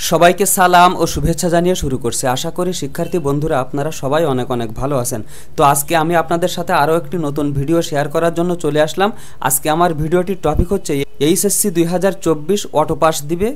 সবাইকে সালাম ও শুভেচ্ছা জানিয়ে শুরু করছি। আশা করি শিক্ষার্থী বন্ধুরা আপনারা সবাই অনেক অনেক ভালো আছেন। তো আজকে আমি আপনাদের সাথে আরও একটি নতুন ভিডিও শেয়ার করার জন্য চলে আসলাম। আজকে আমার ভিডিওটির টপিক হচ্ছে এইচএসসি 2024 অটো পাস দিবে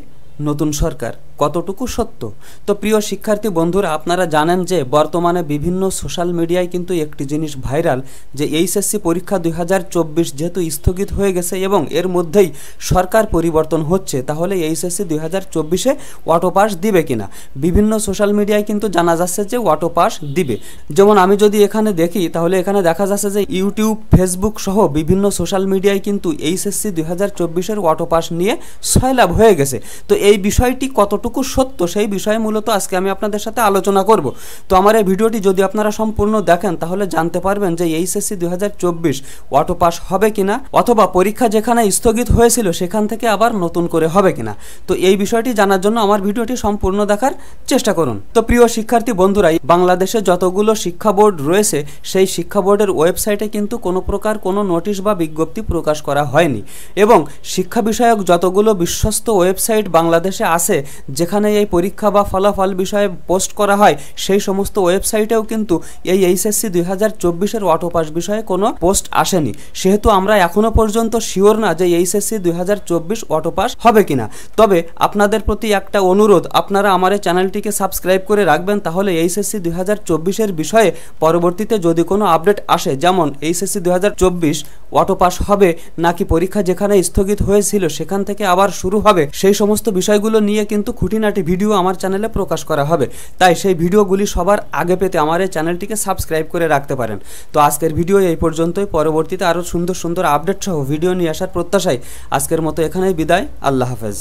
নতুন সরকার, কতটুকু সত্য। তো প্রিয় শিক্ষার্থী বন্ধুরা, আপনারা জানেন যে বর্তমানে বিভিন্ন সোশ্যাল মিডিয়ায় কিন্তু একটি জিনিস ভাইরাল, যে এইচএসসি পরীক্ষা 2024 যেহেতু স্থগিত হয়ে গেছে এবং এর মধ্যেই সরকার পরিবর্তন হচ্ছে, তাহলে এইচএসসি 2024-এ অটো পাস দিবে কিনা। বিভিন্ন সোশ্যাল মিডিয়ায় কিন্তু জানা যাচ্ছে যে অটো পাস দিবে। যেমন আমি যদি এখানে দেখি, তাহলে এখানে দেখা যাচ্ছে যে ইউটিউব, ফেসবুক সহ বিভিন্ন সোশ্যাল মিডিয়ায় কিন্তু এইচএসসি 2024-এর অটো পাস নিয়ে সয়লাভ হয়ে গেছে। তো এই বিষয়টি কতটুকু সত্য, সেই বিষয়ে মূলত আজকে আমি আপনাদের সাথে আলোচনা করব। তো আমার এই ভিডিওটি যদি আপনারা সম্পূর্ণ দেখেন, তাহলে জানতে পারবেন যে এইচএসসি 2024 অটো পাস হবে কিনা, অথবা পরীক্ষা যেখানে স্থগিত হয়েছিল সেখান থেকে আবার নতুন করে হবে কিনা। তো এই বিষয়টি জানার জন্য আমার ভিডিওটি সম্পূর্ণ দেখার চেষ্টা করুন। তো প্রিয় শিক্ষার্থী বন্ধুরা, বাংলাদেশে যতগুলো শিক্ষা বোর্ড রয়েছে, সেই শিক্ষা বোর্ডের ওয়েবসাইটে কিন্তু কোনো প্রকার কোনো নোটিশ বা বিজ্ঞপ্তি প্রকাশ করা হয়নি, এবং শিক্ষা বিষয়ক যতগুলো বিশ্বস্ত ওয়েবসাইট বাংলাদেশে আছে, যেখানে এই পরীক্ষা বা ফলাফল বিষয়ে পোস্ট করা হয়, সেই সমস্ত ওয়েবসাইটেও কিন্তু এই এইচএসসি 2024-এর অটো পাস বিষয়ে কোনো পোস্ট আসেনি। সেহেতু আমরা এখনো পর্যন্ত শিওর না যে এইচএসসি 2024 অটো পাস হবে কিনা। তবে আপনাদের প্রতি একটা অনুরোধ, আপনারা আমার এই চ্যানেলটিকে সাবস্ক্রাইব করে রাখবেন, তাহলে এইচএসসি 2024-এর বিষয়ে পরবর্তীতে যদি কোনো আপডেট আসে, যেমন এইচএসসি 2024 অটো পাস হবে নাকি পরীক্ষা যেখানে স্থগিত হয়েছিল সেখান থেকে আবার শুরু হবে, সেই সমস্ত বিষয়গুলো নিয়ে কিন্তু খুঁটিনাটি ভিডিও আমার চ্যানেলে প্রকাশ করা হবে। তাই সেই ভিডিওগুলি সবার আগে পেতে আমার এই চ্যানেলটিকে সাবস্ক্রাইব করে রাখতে পারেন। তো আজকের ভিডিও এই পর্যন্তই। পরবর্তীতে আরও সুন্দর সুন্দর আপডেট সহ ভিডিও নিয়ে আসার প্রত্যাশায় আজকের মতো এখানেই বিদায়। আল্লাহ হাফেজ।